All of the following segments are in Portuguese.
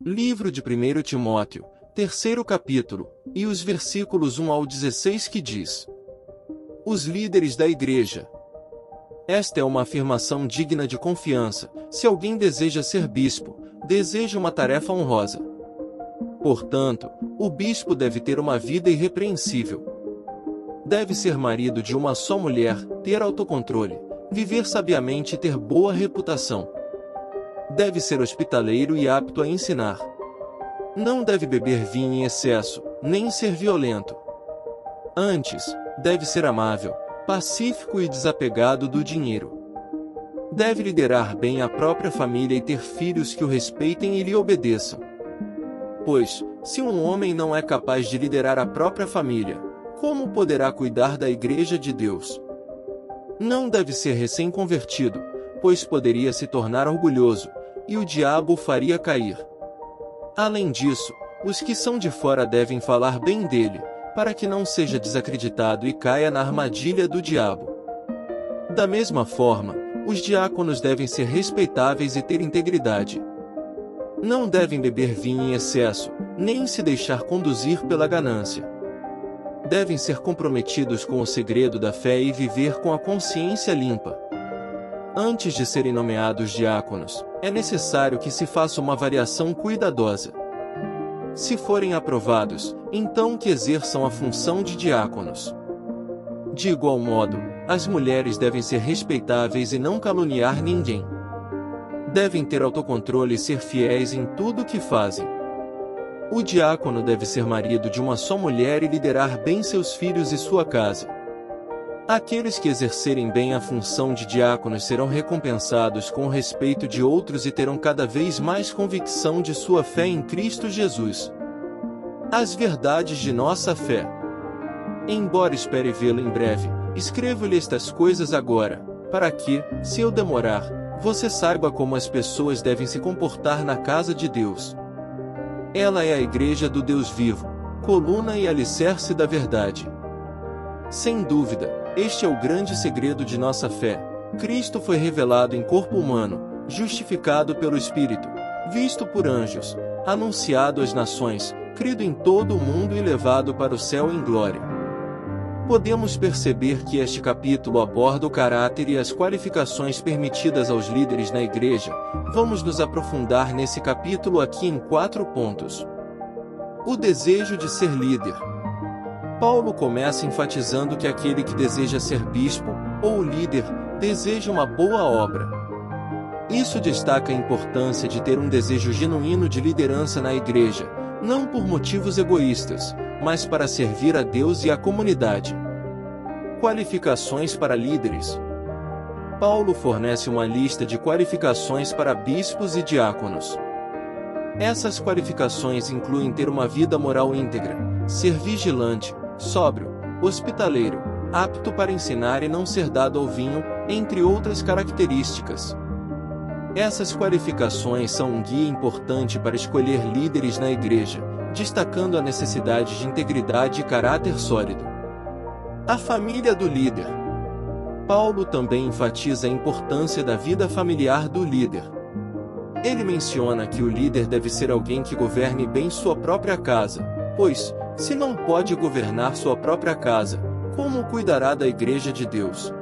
Livro de 1 Timóteo, terceiro capítulo, e os versículos 1 ao 16 que diz: Os líderes da igreja. Esta é uma afirmação digna de confiança, se alguém deseja ser bispo, deseja uma tarefa honrosa. Portanto, o bispo deve ter uma vida irrepreensível. Deve ser marido de uma só mulher, ter autocontrole, viver sabiamente e ter boa reputação. Deve ser hospitaleiro e apto a ensinar. Não deve beber vinho em excesso, nem ser violento. Antes, deve ser amável, pacífico e desapegado do dinheiro. Deve liderar bem a própria família e ter filhos que o respeitem e lhe obedeçam. Pois, se um homem não é capaz de liderar a própria família, como poderá cuidar da igreja de Deus? Não deve ser recém-convertido, pois poderia se tornar orgulhoso, e o diabo o faria cair. Além disso, os que são de fora devem falar bem dele, para que não seja desacreditado e caia na armadilha do diabo. Da mesma forma, os diáconos devem ser respeitáveis e ter integridade. Não devem beber vinho em excesso, nem se deixar conduzir pela ganância. Devem ser comprometidos com o segredo da fé e viver com a consciência limpa. Antes de serem nomeados diáconos, é necessário que se faça uma avaliação cuidadosa. Se forem aprovados, então que exerçam a função de diáconos. De igual modo, as mulheres devem ser respeitáveis e não caluniar ninguém. Devem ter autocontrole e ser fiéis em tudo o que fazem. O diácono deve ser marido de uma só mulher e liderar bem seus filhos e sua casa. Aqueles que exercerem bem a função de diáconos serão recompensados com o respeito de outros e terão cada vez mais convicção de sua fé em Cristo Jesus. As verdades de nossa fé. Embora espere vê-lo em breve, escrevo-lhe estas coisas agora, para que, se eu demorar, você saiba como as pessoas devem se comportar na casa de Deus. Ela é a igreja do Deus vivo, coluna e alicerce da verdade. Sem dúvida, este é o grande segredo de nossa fé. Cristo foi revelado em corpo humano, justificado pelo Espírito, visto por anjos, anunciado às nações, crido em todo o mundo e levado para o céu em glória. Podemos perceber que este capítulo aborda o caráter e as qualificações permitidas aos líderes na igreja. Vamos nos aprofundar nesse capítulo aqui em 4 pontos. O desejo de ser líder. Paulo começa enfatizando que aquele que deseja ser bispo, ou líder, deseja uma boa obra. Isso destaca a importância de ter um desejo genuíno de liderança na igreja, não por motivos egoístas, mas para servir a Deus e a comunidade. Qualificações para líderes. Paulo fornece uma lista de qualificações para bispos e diáconos. Essas qualificações incluem ter uma vida moral íntegra, ser vigilante, sóbrio, hospitaleiro, apto para ensinar e não ser dado ao vinho, entre outras características. Essas qualificações são um guia importante para escolher líderes na igreja, destacando a necessidade de integridade e caráter sólido. A família do líder. Paulo também enfatiza a importância da vida familiar do líder. Ele menciona que o líder deve ser alguém que governe bem sua própria casa, pois, se não pode governar sua própria casa, como cuidará da igreja de Deus?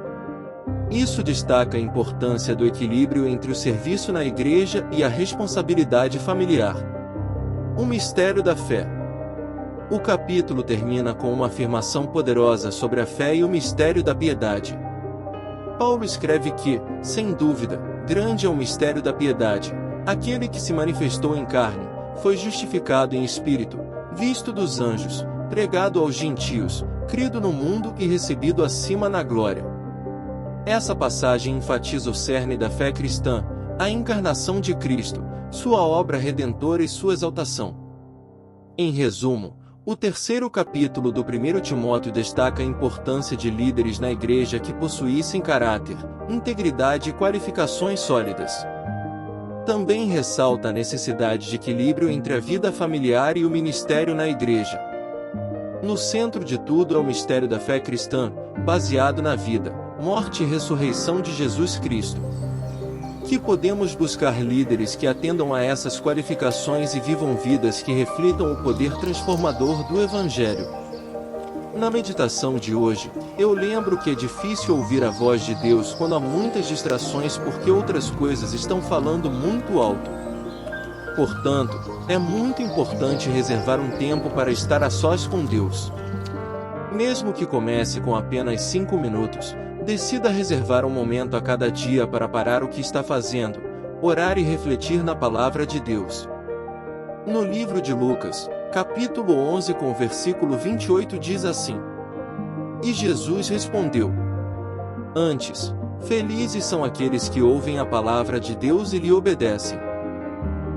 Isso destaca a importância do equilíbrio entre o serviço na igreja e a responsabilidade familiar. O mistério da fé. O capítulo termina com uma afirmação poderosa sobre a fé e o mistério da piedade. Paulo escreve que, sem dúvida, grande é o mistério da piedade. Aquele que se manifestou em carne, foi justificado em espírito, visto dos anjos, pregado aos gentios, crido no mundo e recebido acima na glória. Essa passagem enfatiza o cerne da fé cristã, a encarnação de Cristo, sua obra redentora e sua exaltação. Em resumo, o terceiro capítulo do 1 Timóteo destaca a importância de líderes na igreja que possuíssem caráter, integridade e qualificações sólidas. Também ressalta a necessidade de equilíbrio entre a vida familiar e o ministério na igreja. No centro de tudo é o mistério da fé cristã, baseado na vida, morte e ressurreição de Jesus Cristo. Que podemos buscar líderes que atendam a essas qualificações e vivam vidas que reflitam o poder transformador do Evangelho. Na meditação de hoje, eu lembro que é difícil ouvir a voz de Deus quando há muitas distrações porque outras coisas estão falando muito alto. Portanto, é muito importante reservar um tempo para estar a sós com Deus. Mesmo que comece com apenas 5 minutos, decida reservar um momento a cada dia para parar o que está fazendo, orar e refletir na palavra de Deus. No livro de Lucas, capítulo 11 com o versículo 28 diz assim: E Jesus respondeu: Antes, felizes são aqueles que ouvem a palavra de Deus e lhe obedecem.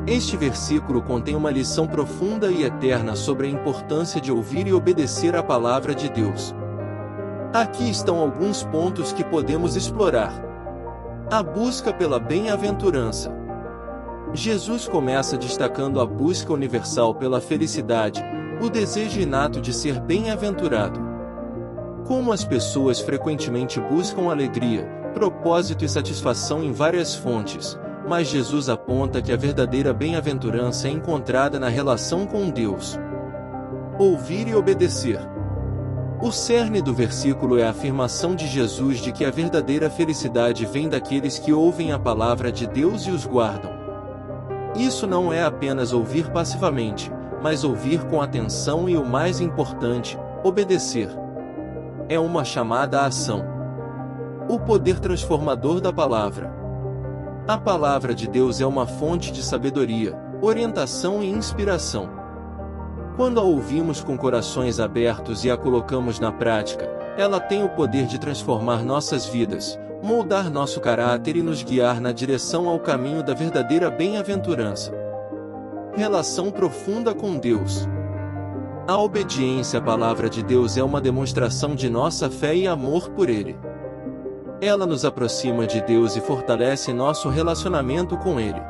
Este versículo contém uma lição profunda e eterna sobre a importância de ouvir e obedecer à palavra de Deus. Aqui estão alguns pontos que podemos explorar. A busca pela bem-aventurança. Jesus começa destacando a busca universal pela felicidade, o desejo inato de ser bem-aventurado. Como as pessoas frequentemente buscam alegria, propósito e satisfação em várias fontes, mas Jesus aponta que a verdadeira bem-aventurança é encontrada na relação com Deus. Ouvir e obedecer. O cerne do versículo é a afirmação de Jesus de que a verdadeira felicidade vem daqueles que ouvem a palavra de Deus e os guardam. Isso não é apenas ouvir passivamente, mas ouvir com atenção e, o mais importante, obedecer. É uma chamada à ação. O poder transformador da palavra. A palavra de Deus é uma fonte de sabedoria, orientação e inspiração. Quando a ouvimos com corações abertos e a colocamos na prática, ela tem o poder de transformar nossas vidas, moldar nosso caráter e nos guiar na direção ao caminho da verdadeira bem-aventurança. Relação profunda com Deus. A obediência à palavra de Deus é uma demonstração de nossa fé e amor por Ele. Ela nos aproxima de Deus e fortalece nosso relacionamento com Ele.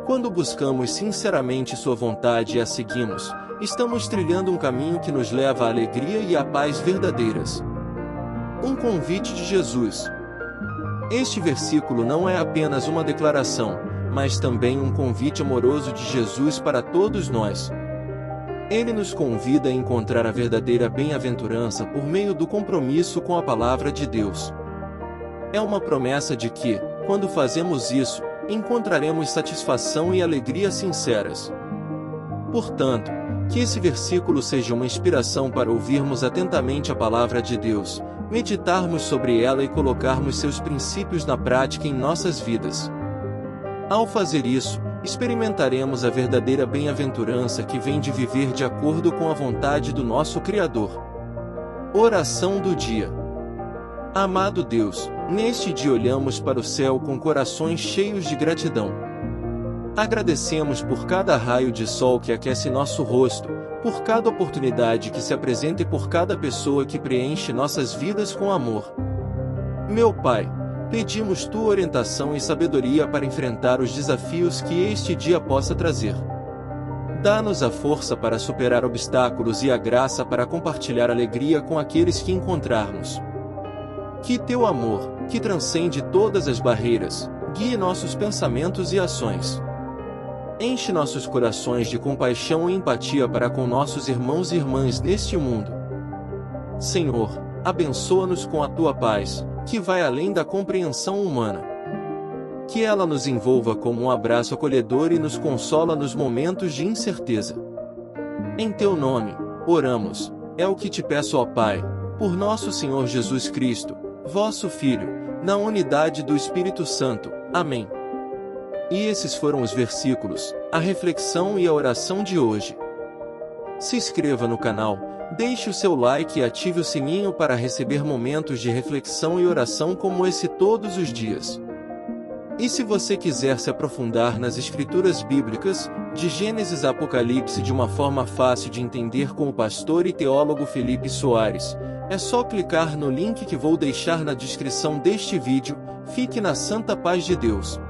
Quando buscamos sinceramente Sua vontade e a seguimos, estamos trilhando um caminho que nos leva à alegria e à paz verdadeiras. Um convite de Jesus. Este versículo não é apenas uma declaração, mas também um convite amoroso de Jesus para todos nós. Ele nos convida a encontrar a verdadeira bem-aventurança por meio do compromisso com a palavra de Deus. É uma promessa de que, quando fazemos isso, encontraremos satisfação e alegria sinceras. Portanto, que esse versículo seja uma inspiração para ouvirmos atentamente a palavra de Deus, meditarmos sobre ela e colocarmos seus princípios na prática em nossas vidas. Ao fazer isso, experimentaremos a verdadeira bem-aventurança que vem de viver de acordo com a vontade do nosso Criador. Oração do dia. Amado Deus, neste dia olhamos para o céu com corações cheios de gratidão. Agradecemos por cada raio de sol que aquece nosso rosto, por cada oportunidade que se apresenta e por cada pessoa que preenche nossas vidas com amor. Meu Pai, pedimos Tua orientação e sabedoria para enfrentar os desafios que este dia possa trazer. Dá-nos a força para superar obstáculos e a graça para compartilhar alegria com aqueles que encontrarmos. Que Teu amor, que transcende todas as barreiras, guie nossos pensamentos e ações. Enche nossos corações de compaixão e empatia para com nossos irmãos e irmãs neste mundo. Senhor, abençoa-nos com a Tua paz, que vai além da compreensão humana. Que ela nos envolva como um abraço acolhedor e nos consola nos momentos de incerteza. Em Teu nome, oramos, é o que te peço, ó Pai, por nosso Senhor Jesus Cristo, vosso Filho, na unidade do Espírito Santo. Amém. E esses foram os versículos, a reflexão e a oração de hoje. Se inscreva no canal, deixe o seu like e ative o sininho para receber momentos de reflexão e oração como esse todos os dias. E se você quiser se aprofundar nas escrituras bíblicas, de Gênesis a Apocalipse de uma forma fácil de entender com o pastor e teólogo Felipe Soares, é só clicar no link que vou deixar na descrição deste vídeo. Fique na santa paz de Deus.